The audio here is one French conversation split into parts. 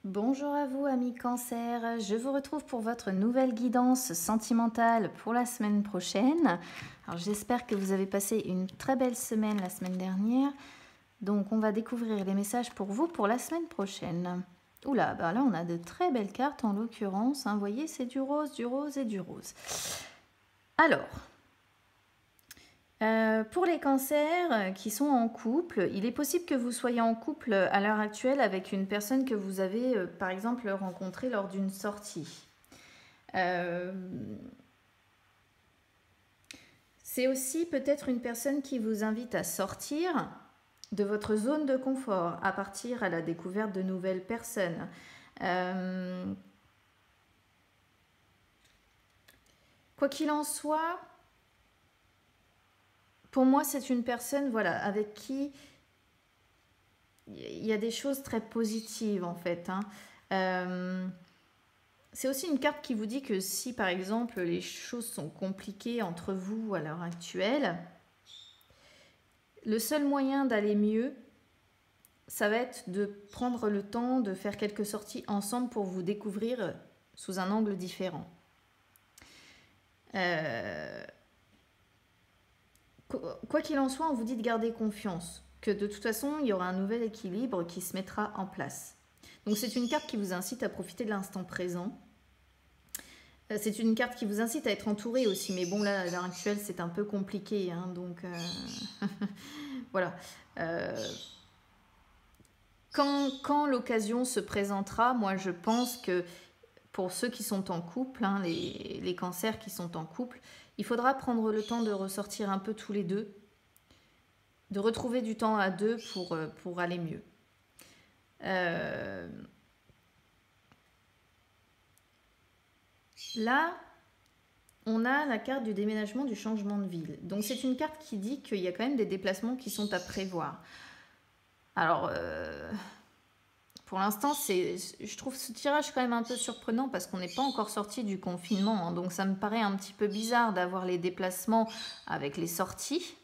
Bonjour à vous amis Cancer, je vous retrouve pour votre nouvelle guidance sentimentale pour la semaine prochaine. Alors j'espère que vous avez passé une très belle semaine la semaine dernière. Donc on va découvrir les messages pour vous pour la semaine prochaine. Oula, bah là on a de très belles cartes en l'occurrence, hein. Vous voyez, c'est du rose et du rose. Alors, pour les cancers qui sont en couple, il est possible que vous soyez en couple à l'heure actuelle avec une personne que vous avez par exemple rencontrée lors d'une sortie. C'est aussi peut-être une personne qui vous invite à sortir de votre zone de confort, à partir à la découverte de nouvelles personnes. Quoi qu'il en soit, pour moi, c'est une personne, voilà, avec qui il y a des choses très positives en fait. C'est aussi une carte qui vous dit que si par exemple les choses sont compliquées entre vous à l'heure actuelle, le seul moyen d'aller mieux, ça va être de prendre le temps de faire quelques sorties ensemble pour vous découvrir sous un angle différent. Quoi qu'il en soit, on vous dit de garder confiance, que de toute façon, il y aura un nouvel équilibre qui se mettra en place. Donc c'est une carte qui vous incite à profiter de l'instant présent. C'est une carte qui vous incite à être entouré aussi, mais bon là, à l'heure actuelle, c'est un peu compliqué, hein, donc voilà. Quand l'occasion se présentera, moi je pense que pour ceux qui sont en couple, hein, les cancers qui sont en couple, il faudra prendre le temps de ressortir un peu tous les deux, de retrouver du temps à deux pour aller mieux. Là, on a la carte du déménagement, du changement de ville. Donc c'est une carte qui dit qu'il y a quand même des déplacements qui sont à prévoir. Alors, pour l'instant, je trouve ce tirage quand même un peu surprenant parce qu'on n'est pas encore sorti du confinement. Hein, donc ça me paraît un petit peu bizarre d'avoir les déplacements avec les sorties.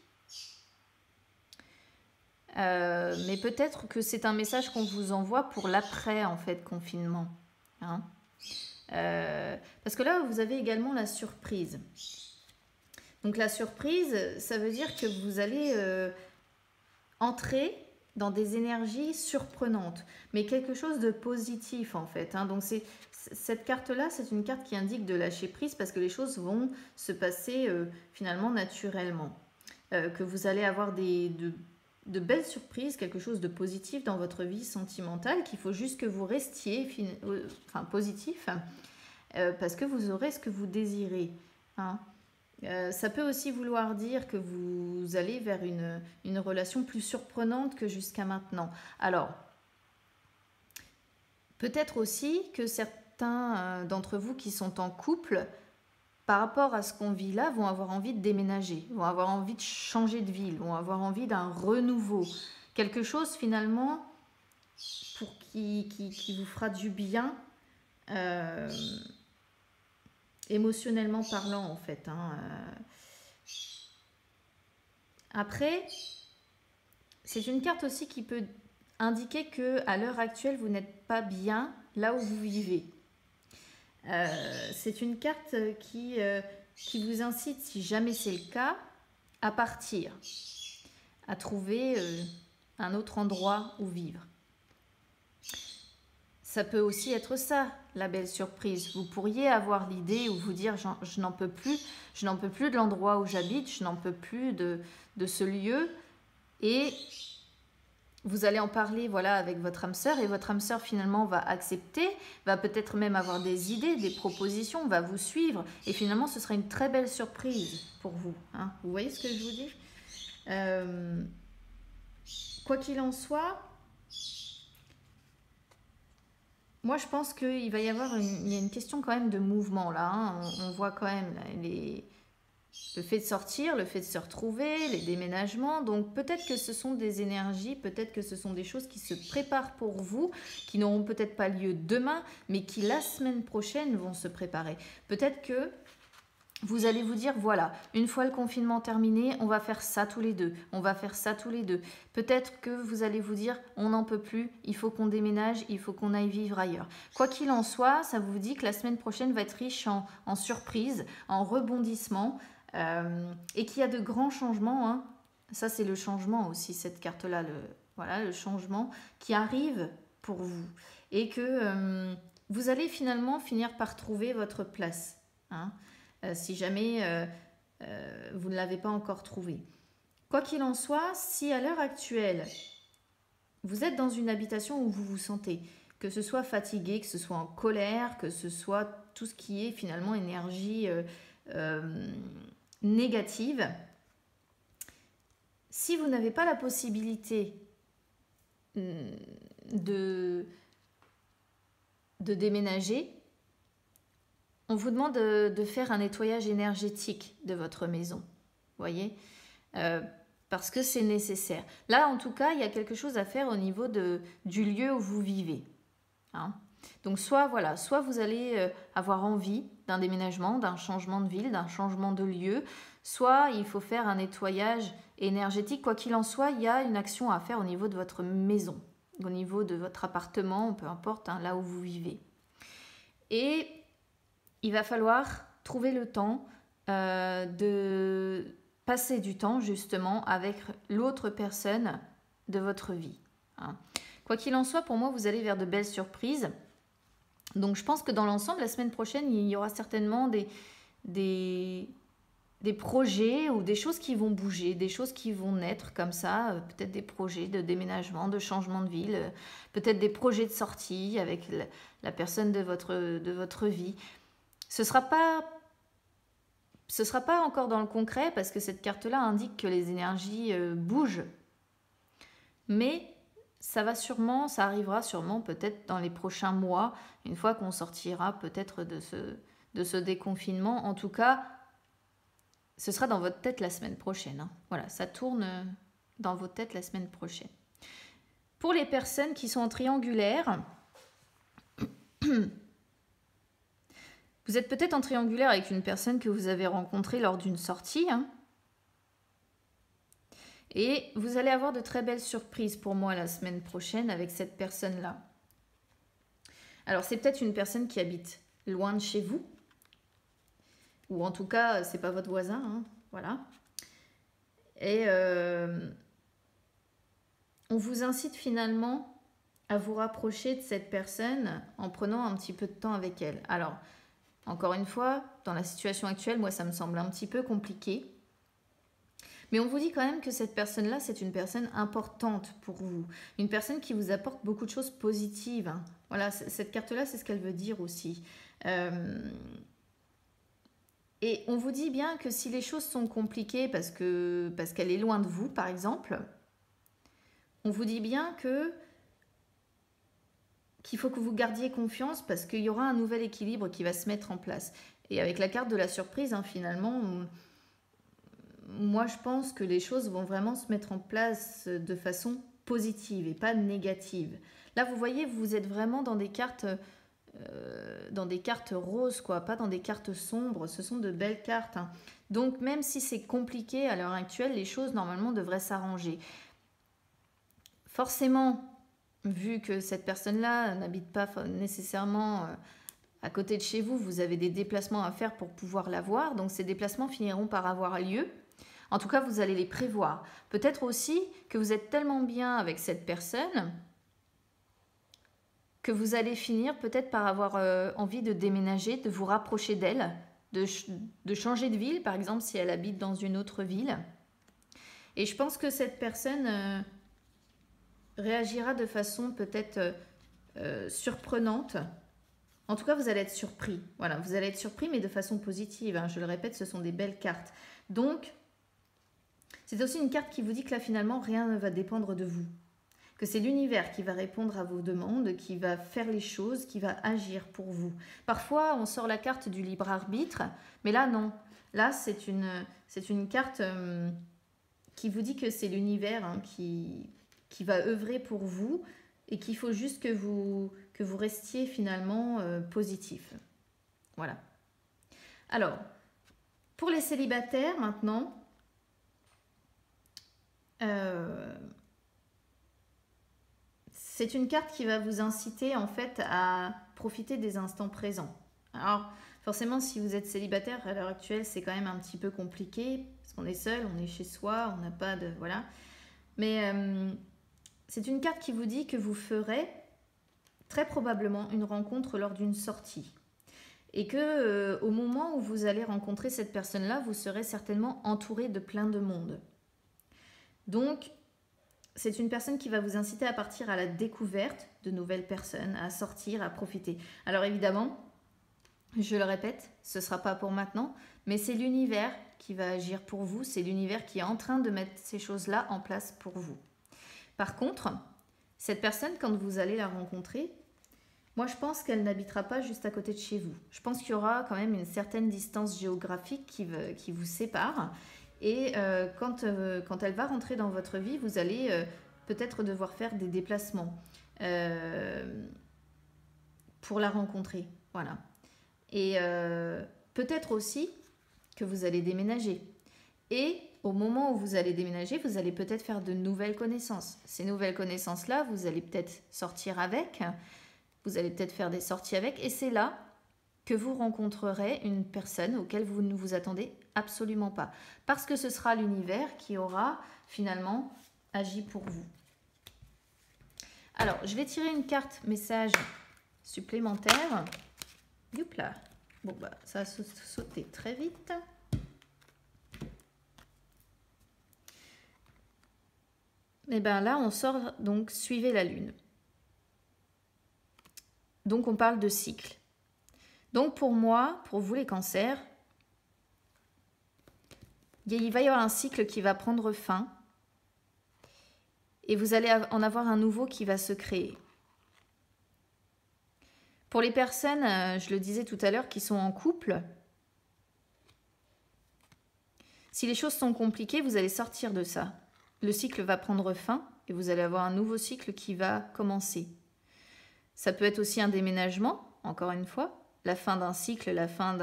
Mais peut-être que c'est un message qu'on vous envoie pour l'après en fait confinement. Hein. Parce que là, vous avez également la surprise. Donc la surprise, ça veut dire que vous allez entrer dans des énergies surprenantes, mais quelque chose de positif en fait. Hein. Donc cette carte-là, c'est une carte qui indique de lâcher prise parce que les choses vont se passer finalement naturellement. Que vous allez avoir de belles surprises, quelque chose de positif dans votre vie sentimentale, qu'il faut juste que vous restiez positif, parce que vous aurez ce que vous désirez. Hein. Ça peut aussi vouloir dire que vous allez vers une relation plus surprenante que jusqu'à maintenant. Alors, peut-être aussi que certains d'entre vous qui sont en couple, par rapport à ce qu'on vit là, vont avoir envie de déménager, vont avoir envie de changer de ville, vont avoir envie d'un renouveau. Quelque chose finalement qui vous fera du bien, émotionnellement parlant en fait. Hein. Après, c'est une carte aussi qui peut indiquer que à l'heure actuelle, vous n'êtes pas bien là où vous vivez. C'est une carte qui vous incite, si jamais c'est le cas, à partir, à trouver un autre endroit où vivre. Ça peut aussi être ça, la belle surprise. Vous pourriez avoir l'idée ou vous dire je n'en peux plus de l'endroit où j'habite, je n'en peux plus de ce lieu. Et vous allez en parler voilà, avec votre âme sœur et votre âme sœur finalement va accepter, va peut-être même avoir des idées, des propositions, va vous suivre. Et finalement, ce sera une très belle surprise pour vous. Hein. Vous voyez ce que je vous dis ? Quoi qu'il en soit, moi, je pense qu'il va y avoir une question quand même de mouvement là. Hein. On voit quand même là, le fait de sortir, le fait de se retrouver, les déménagements. Donc peut-être que ce sont des énergies, peut-être que ce sont des choses qui se préparent pour vous, qui n'auront peut-être pas lieu demain, mais qui la semaine prochaine vont se préparer. Peut-être que vous allez vous dire, voilà, une fois le confinement terminé, on va faire ça tous les deux, on va faire ça tous les deux. Peut-être que vous allez vous dire, on n'en peut plus, il faut qu'on déménage, il faut qu'on aille vivre ailleurs. Quoi qu'il en soit, ça vous dit que la semaine prochaine va être riche en surprises, en rebondissements, et qu'il y a de grands changements. Hein. Ça, c'est le changement aussi, cette carte-là, voilà, le changement qui arrive pour vous. Et que vous allez finalement finir par trouver votre place. Hein. Si jamais vous ne l'avez pas encore trouvé. Quoi qu'il en soit, si à l'heure actuelle, vous êtes dans une habitation où vous vous sentez, que ce soit fatigué, que ce soit en colère, que ce soit tout ce qui est finalement énergie négative, si vous n'avez pas la possibilité de déménager, on vous demande de faire un nettoyage énergétique de votre maison, vous voyez, parce que c'est nécessaire. Là, en tout cas, il y a quelque chose à faire au niveau du lieu où vous vivez. Hein. Donc, soit vous allez avoir envie d'un déménagement, d'un changement de ville, d'un changement de lieu, soit il faut faire un nettoyage énergétique. Quoi qu'il en soit, il y a une action à faire au niveau de votre maison, au niveau de votre appartement, peu importe, hein, là où vous vivez. Et il va falloir trouver le temps de passer du temps justement avec l'autre personne de votre vie. Hein. Quoi qu'il en soit, pour moi, vous allez vers de belles surprises. Donc, je pense que dans l'ensemble, la semaine prochaine, il y aura certainement des projets ou des choses qui vont bouger, des choses qui vont naître comme ça, peut-être des projets de déménagement, de changement de ville, peut-être des projets de sortie avec la personne de votre vie. Ce sera pas encore dans le concret parce que cette carte-là indique que les énergies bougent. Mais ça arrivera sûrement peut-être dans les prochains mois, une fois qu'on sortira peut-être de ce déconfinement. En tout cas, ce sera dans votre tête la semaine prochaine. Hein. Voilà, ça tourne dans votre tête la semaine prochaine. Pour les personnes qui sont en triangulaire, vous êtes peut-être en triangulaire avec une personne que vous avez rencontrée lors d'une sortie. Hein. Et vous allez avoir de très belles surprises pour moi la semaine prochaine avec cette personne-là. Alors, c'est peut-être une personne qui habite loin de chez vous. Ou en tout cas, c'est pas votre voisin. Hein, voilà. Et on vous incite finalement à vous rapprocher de cette personne en prenant un petit peu de temps avec elle. Alors, encore une fois, dans la situation actuelle, moi, ça me semble un petit peu compliqué. Mais on vous dit quand même que cette personne-là, c'est une personne importante pour vous. Une personne qui vous apporte beaucoup de choses positives. Hein. Voilà, cette carte-là, c'est ce qu'elle veut dire aussi. Et on vous dit bien que si les choses sont compliquées parce qu'elle est loin de vous, par exemple, on vous dit bien qu'il faut que vous gardiez confiance parce qu'il y aura un nouvel équilibre qui va se mettre en place. Et avec la carte de la surprise, hein, finalement, moi je pense que les choses vont vraiment se mettre en place de façon positive et pas négative. Là, vous voyez, vous êtes vraiment dans des cartes roses, quoi, pas dans des cartes sombres. Ce sont de belles cartes. Hein. Donc, même si c'est compliqué à l'heure actuelle, les choses normalement devraient s'arranger. Forcément, vu que cette personne-là n'habite pas nécessairement à côté de chez vous, vous avez des déplacements à faire pour pouvoir la voir. Donc, ces déplacements finiront par avoir lieu. En tout cas, vous allez les prévoir. Peut-être aussi que vous êtes tellement bien avec cette personne que vous allez finir peut-être par avoir envie de déménager, de vous rapprocher d'elle, de changer de ville, par exemple, si elle habite dans une autre ville. Et je pense que cette personne réagira de façon peut-être surprenante. En tout cas, vous allez être surpris. Voilà, vous allez être surpris, mais de façon positive. Hein. Je le répète, ce sont des belles cartes. Donc, c'est aussi une carte qui vous dit que là, finalement, rien ne va dépendre de vous. Que c'est l'univers qui va répondre à vos demandes, qui va faire les choses, qui va agir pour vous. Parfois, on sort la carte du libre arbitre, mais là, non. Là, c'est une carte qui vous dit que c'est l'univers hein, qui va œuvrer pour vous et qu'il faut juste que vous restiez finalement positif. Voilà. Alors, Pour les célibataires, maintenant, c'est une carte qui va vous inciter en fait à profiter des instants présents. Alors, forcément, si vous êtes célibataire à l'heure actuelle, c'est quand même un petit peu compliqué parce qu'on est seul, on est chez soi, on n'a pas de... Voilà. Mais c'est une carte qui vous dit que vous ferez très probablement une rencontre lors d'une sortie. Et que au moment où vous allez rencontrer cette personne-là, vous serez certainement entouré de plein de monde. Donc, c'est une personne qui va vous inciter à partir à la découverte de nouvelles personnes, à sortir, à profiter. Alors évidemment, je le répète, ce ne sera pas pour maintenant, mais c'est l'univers qui va agir pour vous, c'est l'univers qui est en train de mettre ces choses-là en place pour vous. Par contre, cette personne, quand vous allez la rencontrer, moi je pense qu'elle n'habitera pas juste à côté de chez vous. Je pense qu'il y aura quand même une certaine distance géographique qui vous sépare. Et quand elle va rentrer dans votre vie, vous allez peut-être devoir faire des déplacements pour la rencontrer. Voilà. Et peut-être aussi que vous allez déménager. Et au moment où vous allez déménager, vous allez peut-être faire de nouvelles connaissances. Ces nouvelles connaissances-là, vous allez peut-être sortir avec, vous allez peut-être faire des sorties avec. Et c'est là que vous rencontrerez une personne auquel vous ne vous attendez absolument pas. Parce que ce sera l'univers qui aura finalement agi pour vous. Alors, je vais tirer une carte message supplémentaire. Youpla. Bon, bah, ça a sauté très vite. Et bien là, on sort donc suivez la lune. Donc, on parle de cycle. Donc, pour moi, pour vous les cancers, il va y avoir un cycle qui va prendre fin et vous allez en avoir un nouveau qui va se créer. Pour les personnes, je le disais tout à l'heure, qui sont en couple, si les choses sont compliquées, vous allez sortir de ça. Le cycle va prendre fin et vous allez avoir un nouveau cycle qui va commencer. Ça peut être aussi un déménagement, encore une fois, la fin d'un cycle, la fin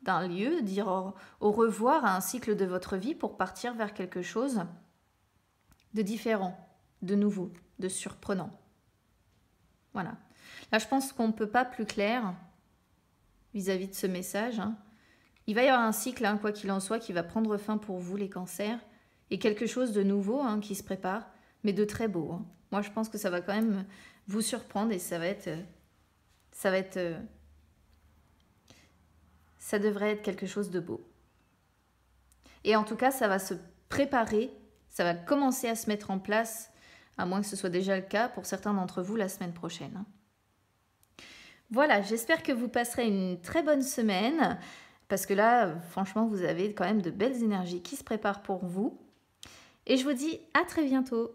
d'un lieu, dire au revoir à un cycle de votre vie pour partir vers quelque chose de différent, de nouveau, de surprenant. Voilà. Là, je pense qu'on ne peut pas plus clair vis-à-vis de ce message. Il va y avoir un cycle, quoi qu'il en soit, qui va prendre fin pour vous, les cancers, et quelque chose de nouveau qui se prépare, mais de très beau. Moi, je pense que ça va quand même vous surprendre et ça devrait être quelque chose de beau. Et en tout cas, ça va se préparer, ça va commencer à se mettre en place, à moins que ce soit déjà le cas pour certains d'entre vous la semaine prochaine. Voilà, j'espère que vous passerez une très bonne semaine, parce que là, franchement, vous avez quand même de belles énergies qui se préparent pour vous. Et je vous dis à très bientôt.